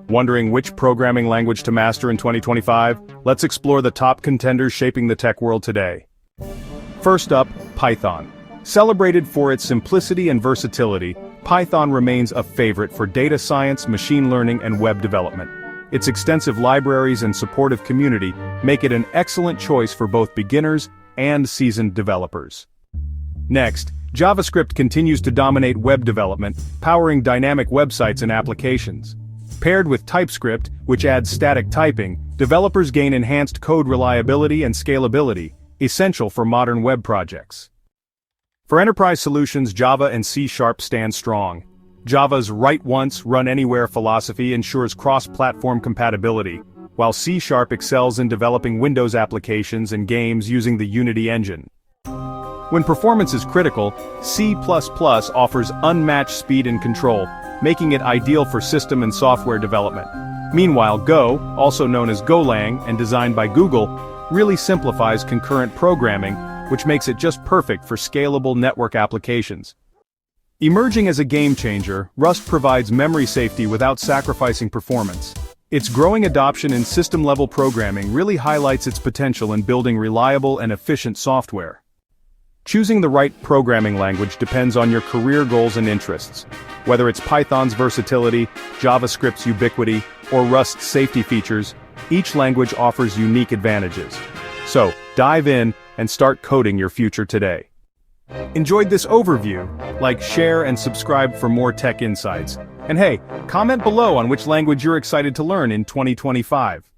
Wondering which programming language to master in 2025? Let's explore the top contenders shaping the tech world today. First up, Python. Celebrated for its simplicity and versatility, Python remains a favorite for data science, machine learning, and web development. Its extensive libraries and supportive community make it an excellent choice for both beginners and seasoned developers. Next, JavaScript continues to dominate web development, powering dynamic websites and applications. Paired with TypeScript, which adds static typing, developers gain enhanced code reliability and scalability, essential for modern web projects. For enterprise solutions, Java and C# stand strong. Java's write once, run anywhere philosophy ensures cross-platform compatibility, while C# excels in developing Windows applications and games using the Unity engine. When performance is critical, C++ offers unmatched speed and control, making it ideal for system and software development. Meanwhile, Go, also known as Golang and designed by Google, really simplifies concurrent programming, which makes it just perfect for scalable network applications. Emerging as a game changer, Rust provides memory safety without sacrificing performance. Its growing adoption in system-level programming really highlights its potential in building reliable and efficient software. Choosing the right programming language depends on your career goals and interests. Whether it's Python's versatility, JavaScript's ubiquity, or Rust's safety features, each language offers unique advantages. So, dive in and start coding your future today. Enjoyed this overview? Like, share, and subscribe for more tech insights. And hey, comment below on which language you're excited to learn in 2025.